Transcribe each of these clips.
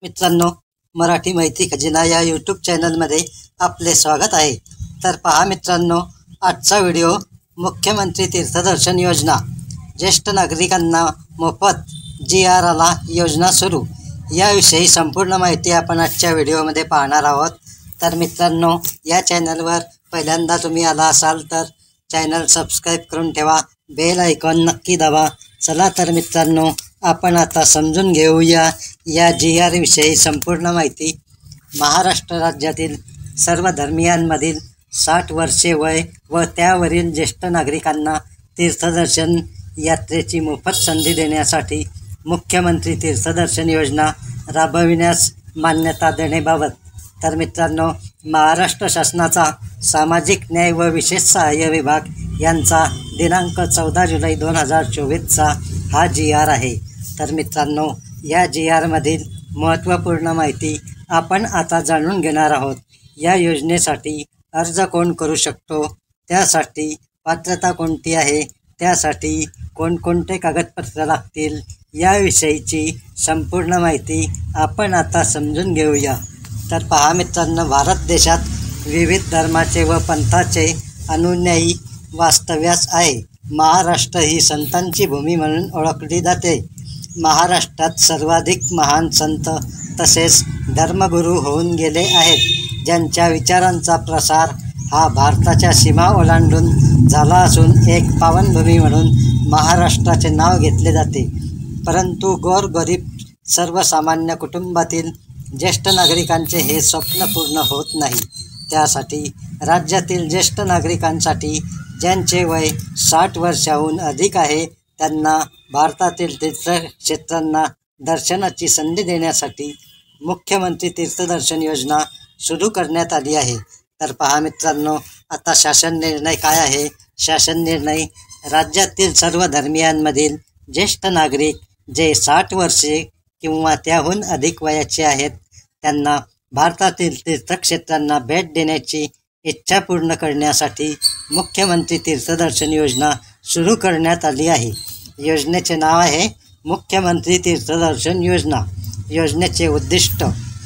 मित्रांनो, मराठी माहिती खजिना या यूट्यूब चॅनलमध्ये आपले स्वागत आहे. तर पहा मित्रांनो, आजचा व्हिडिओ मुख्यमंत्री तीर्थदर्शन योजना, ज्येष्ठ नागरिकांना मोफत GR आला, योजना सुरू, याविषयी संपूर्ण माहिती आपण आजच्या व्हिडिओमध्ये पाहणार आहोत. तर मित्रांनो, या चॅनलवर पहिल्यांदा तुम्ही आला असाल तर चॅनल सबस्क्राईब करून ठेवा, बेल आयकॉन नक्की दाबा. चला तर मित्रांनो, आपण आता समजून घेऊया या GR विषयी संपूर्ण माहिती. महाराष्ट्र राज्यातील सर्व धर्मियांमधील 60 वर्षे वय व त्यावरील ज्येष्ठ नागरिकांना तीर्थदर्शन यात्रेची मोफत संधी देण्यासाठी मुख्यमंत्री तीर्थदर्शन योजना राबविण्यास मान्यता देण्याबाबत. तर मित्रांनो, महाराष्ट्र शासनाचा सामाजिक न्याय व विशेष सहाय्य विभाग यांचा दिनांक 14 जुलै 2024चा हा GR आहे. तर मित्रांनो, या GR मधील महत्त्वपूर्ण माहिती आपण आता जाणून घेणार आहोत. या योजनेसाठी अर्ज कोण करू शकतो, त्यासाठी पात्रता कोणती आहे, त्यासाठी कोणकोणते कागदपत्र लागतील, याविषयीची संपूर्ण माहिती आपण आता समजून घेऊया. तर पहा मित्रांनो, भारत देशात विविध धर्माचे व पंथाचे अनुयायी वास्तव्यास आहे. महाराष्ट्र ही संतांची भूमी म्हणून ओळखली जाते. महाराष्ट्रात सर्वाधिक महान संत तसेच धर्मगुरू होऊन गेले आहेत, ज्यांच्या विचारांचा प्रसार हा भारताच्या सीमा ओलांडून झाला असून एक पावनभूमी म्हणून महाराष्ट्राचे नाव घेतले जाते. परंतु गोरगरीब सर्वसामान्य कुटुंबातील ज्येष्ठ नागरिकांचे हे स्वप्न पूर्ण होत नाही. त्यासाठी राज्यातील ज्येष्ठ नागरिकांसाठी ज्यांचे वय 60 वर्षाहून अधिक आहे, त्यांना भारतातील तीर्थक्षेत्रांना दर्शनाची संधी देण्यासाठी मुख्यमंत्री तीर्थदर्शन योजना सुरू करण्यात आली आहे. तर पहा मित्रांनो, आता शासन निर्णय काय आहे. शासन निर्णय: राज्यातील सर्व धर्मियांमधील ज्येष्ठ नागरिक जे 60 वर्षे किंवा त्याहून अधिक वयाचे आहेत, त्यांना भारतातील तीर्थक्षेत्रांना भेट देण्याची इच्छा पूर्ण करण्यासाठी मुख्यमंत्री तीर्थदर्शन योजना सुरू करण्यात आली आहे. योजनेचे नाव आहे मुख्यमंत्री तीर्थदर्शन योजना. योजनेचे उद्दिष्ट: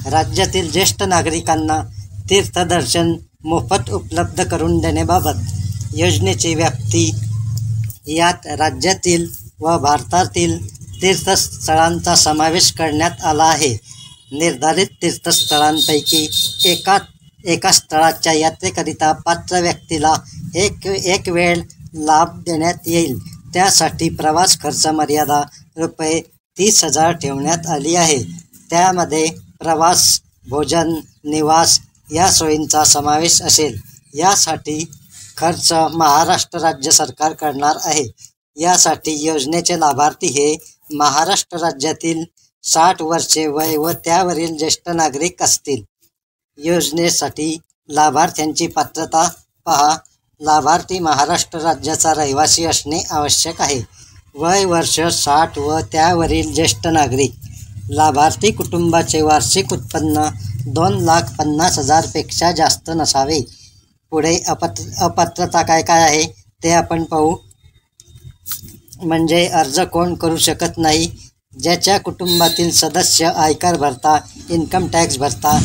राज्यातील ज्येष्ठ नागरिकांना तीर्थदर्शन मोफत उपलब्ध करून देण्याबाबत. योजनेची व्याप्ती: यात राज्यातील व भारतातील तीर्थस्थळांचा समावेश करण्यात आला आहे. निर्धारित तीर्थस्थळांपैकी एका स्थळाच्या यात्रेकरिता पात्र व्यक्तीला एक वेळ लाभ देण्यात येईल. त्यासाठी प्रवास खर्च मर्यादा ₹30,000 ठेवण्यात आली आहे. त्यामध्ये प्रवास, भोजन, निवास या सोयींचा समावेश असेल. यासाठी खर्च महाराष्ट्र राज्य सरकार करणार आहे. यासाठी योजनेचे लाभार्थी हे महाराष्ट्र राज्यातील 60 वर्षे वय व त्यावरील ज्येष्ठ नागरिक असतील. योजनेसाठी लाभार्थ्यांची पात्रता पहा. लाभार्थी महाराष्ट्र राज्याचा रहिवासी असणे आवश्यक आहे. वय वर्ष 60 व त्यावरील ज्येष्ठ नागरिक. लाभार्थी कुटुंबाचे वार्षिक उत्पन्न 2,50,000 पेक्षा जास्त नसावे. पुढे अपात्रता काय आहे ते आपण पाहू. म्हणजे अर्ज कोण करू शकत नाही. ज्याच्या कुटुंबातील सदस्य आयकर भरता, इन्कम टॅक्स भरता,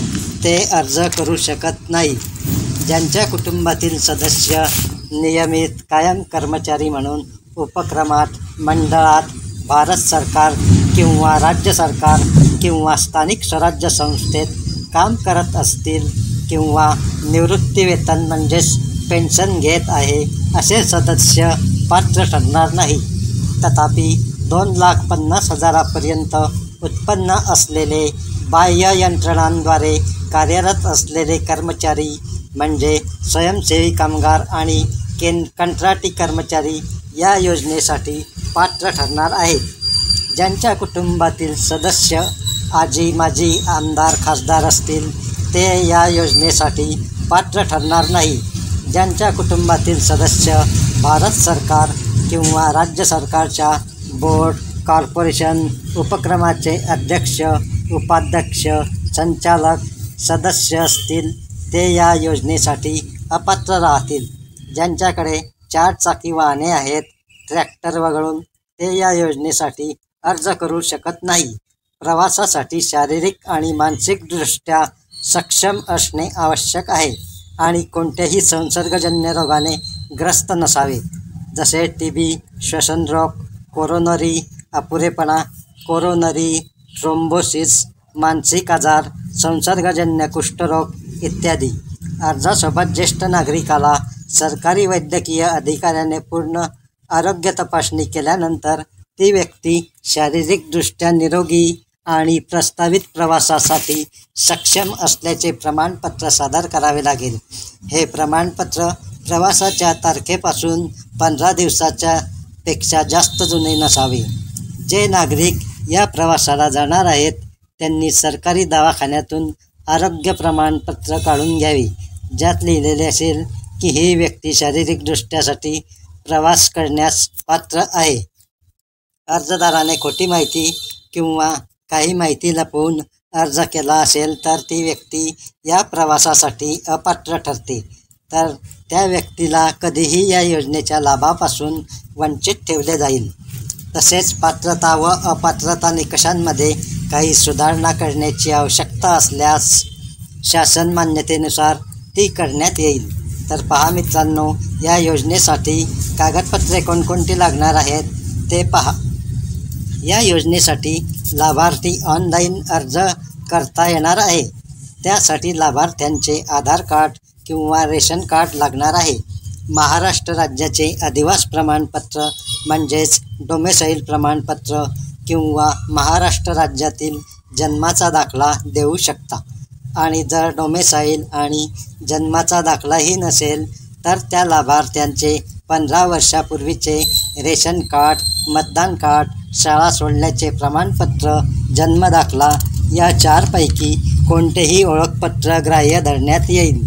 ते अर्ज करू शकत नाही. ज्यांच्या कुटुंबातील सदस्य नियमित कायम कर्मचारी म्हणून उपक्रमात, मंडळात, भारत सरकार किंवा राज्य सरकार किंवा स्थानिक स्वराज्य संस्थेत काम करत असतील किंवा निवृत्तीवेतन म्हणजेच पेन्शन घेत आहे, असे सदस्य पात्र ठरणार नाही. तथापि 2,50,000 उत्पन्न असलेले, बाह्य यंत्रणांद्वारे कार्यरत असलेले कर्मचारी म्हणजे स्वयंसेवी कामगार आणि कंत्राटी कर्मचारी या योजनेसाठी पात्र ठरणार आहेत. ज्यांच्या कुटुंबातील सदस्य आजी माजी आमदार खासदार असतील, ते या योजनेसाठी पात्र ठरणार नाही. ज्यांच्या कुटुंबातील सदस्य भारत सरकार किंवा राज्य सरकारच्या बोर्ड, कॉर्पोरेशन, उपक्रमाचे अध्यक्ष, उपाध्यक्ष, संचालक, सदस्य असतील, ते या योजनेसाठी अपात्र राहतील. ज्यांच्याकडे 4 चाकी वाहने आहेत, ट्रॅक्टर वगळून, ते या योजनेसाठी अर्ज करू शकत नाही. प्रवासासाठी शारीरिक आणि मानसिकदृष्ट्या सक्षम असणे आवश्यक आहे आणि कोणत्याही संसर्गजन्य रोगाने ग्रस्त नसावे, जसे TB, श्वसनरोग, कोरोनरी अपुरेपणा, कोरोनरी थ्रोम्बोसिस, मानसिक आजार, संसर्गजन्य कुष्ठरोग इत्यादी. अर्जासोबत ज्येष्ठ नागरिकाला सरकारी वैद्यकीय अधिकाऱ्याने पूर्ण आरोग्य तपासणी केल्यानंतर ती व्यक्ती शारीरिकदृष्ट्या निरोगी आणि प्रस्तावित प्रवासासाठी सक्षम असल्याचे प्रमाणपत्र सादर करावे लागेल. हे प्रमाणपत्र प्रवासाच्या तारखेपासून 15 दिवसाच्या पेक्षा जास्त जुने नसावे. जे नागरिक या प्रवासाला जाणार आहेत त्यांनी सरकारी दवाखान्यातून आरोग्य प्रमाणपत्र काढून घ्यावे, ज्यात लिहिलेले असेल की ही व्यक्ती शारीरिकदृष्ट्यासाठी प्रवास करण्यास पात्र आहे. अर्जदाराने खोटी माहिती किंवा काही माहिती लपवून अर्ज केला असेल तर ती व्यक्ती या प्रवासासाठी अपात्र ठरते, तर त्या व्यक्तीला कधीही या योजनेच्या लाभापासून वंचित ठेवले जाईल. तसेच पात्रता व अपात्रता निकषांमध्ये काही सुधारणा करण्याची आवश्यकता असल्यास शासन मान्यतेनुसार ती करण्यात येईल. तर पहा मित्रांनो, या योजनेसाठी कागदपत्रे कोणकोणती लागणार आहेत ते पहा. या योजनेसाठी लाभार्थी ऑनलाईन अर्ज करता येणार आहे. त्यासाठी लाभार्थ्यांचे आधार कार्ड किंवा रेशन कार्ड लागणार आहे. महाराष्ट्र राज्याचे अधिवास प्रमाणपत्र म्हणजेच डोमेसाईल प्रमाणपत्र किंवा महाराष्ट्र राज्यातील जन्माचा दाखला देऊ शकता. आणि जर डोमेसाईल आणि जन्माचा दाखलाही नसेल तर त्या लाभार्थ्यांचे 15 वर्षापूर्वीचे रेशन कार्ड, मतदान कार्ड, शाळा सोडल्याचे प्रमाणपत्र, जन्मदाखला या 4पैकी कोणतेही ओळखपत्र ग्राह्य धरण्यात येईल.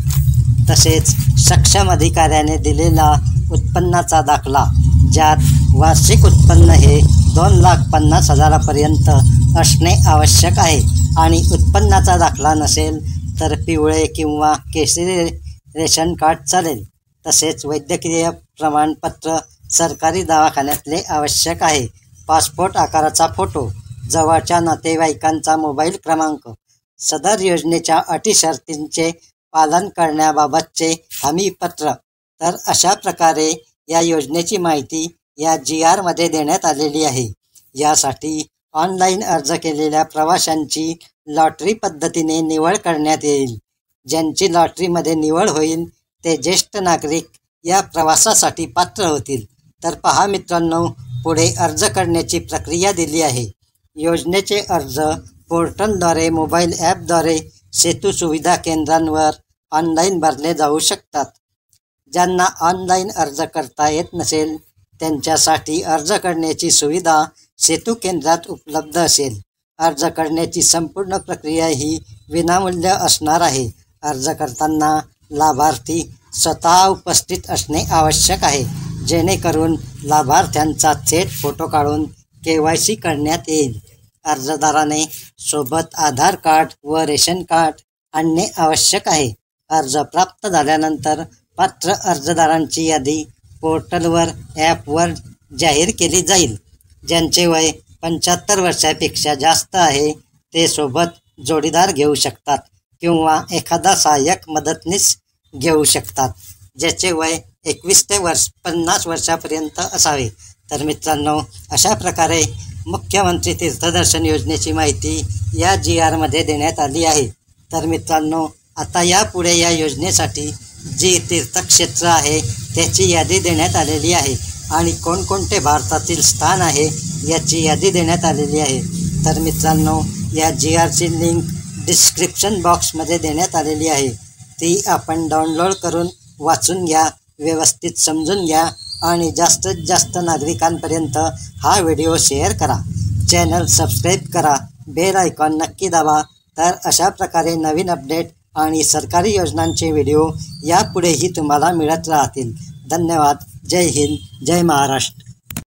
तसेच सक्षम अधिकाऱ्याने दिलेला उत्पन्नाचा दाखला, ज्यात वार्षिक उत्पन्न हे 2,50,000पर्यंत असणे आवश्यक आहे आणि उत्पन्नाचा दाखला नसेल तर पिवळे किंवा केशरी रेशन कार्ड चालेल. तसेच वैद्यकीय प्रमाणपत्र सरकारी दवाखान्यातले आवश्यक आहे. पासपोर्ट आकाराचा फोटो, जवळच्या नातेवाईकांचा मोबाईल क्रमांक, सदर योजनेच्या अटी शर्तींचे पालन करण्याबाबतचे हमीपत्र. तर अशा प्रकारे या योजनेची माहिती या GR मध्ये देण्यात आलेली आहे. यासाठी ऑनलाईन अर्ज केलेल्या प्रवाशांची लॉटरी पद्धतीने निवड करण्यात येईल. ज्यांची लॉटरीमध्ये निवड होईल ते ज्येष्ठ नागरिक या प्रवासासाठी पात्र होतील. तर पहा मित्रांनो, पुढे अर्ज करण्याची प्रक्रिया दिली आहे. योजनेचे अर्ज पोर्टलद्वारे, मोबाईल ॲपद्वारे, सेतू सुविधा केंद्रांवर ऑनलाईन भरले जाऊ शकतात. ज्यांना ऑनलाईन अर्ज करता येत नसेल त्यांच्यासाठी अर्ज करण्याची सुविधा सेतू केंद्रात उपलब्ध असेल. अर्ज करण्याची संपूर्ण प्रक्रिया ही विनामूल्य असणार आहे. अर्ज करताना लाभार्थी स्वतः उपस्थित असणे आवश्यक आहे, जेणेकरून लाभार्थ्यांचा थेट फोटो काढून KYC करण्यात येईल. अर्जदाराने सोबत आधार कार्ड व रेशन कार्ड आणणे आवश्यक आहे. अर्ज प्राप्त झाल्यानंतर पात्र अर्जदारांची यादी पोर्टलवर, ॲपवर जाहीर केली जाईल. ज्यांचे वय 75 वर्षापेक्षा जास्त आहे ते सोबत जोडीदार घेऊ शकतात किंवा एखादा सहाय्यक मदतनीस घेऊ शकतात, ज्याचे वय 21 ते 50 वर्षापर्यंत असावे. तर मित्रांनो, अशा प्रकारे मुख्यमंत्री तीर्थदर्शन योजनेची माहिती या GR मध्ये देण्यात आली आहे. तर मित्रांनो, आता यापुढे या योजनेसाठी जी तीर्थक्षेत्र आहे त्याची यादी देण्यात आलेली आहे आणि कोणकोणते भारतातील स्थान आहे याची यादी देण्यात आलेली आहे. तर मित्रांनो, या GRची लिंक डिस्क्रिप्शन बॉक्समध्ये देण्यात आलेली आहे. ती आपण डाउनलोड करून वाचून घ्या, व्यवस्थित समजून घ्या आणि जास्तीत जास्त नागरिकांपर्यंत हा व्हिडिओ शेअर करा. चॅनल सबस्क्राईब करा, बेल आयकॉन नक्की दाबा. तर अशा प्रकारे नवीन अपडेट आणि सरकारी योजनांचे व्हिडिओ यापुढेही तुम्हाला मिळत राहतील. धन्यवाद. जय हिंद, जय महाराष्ट्र.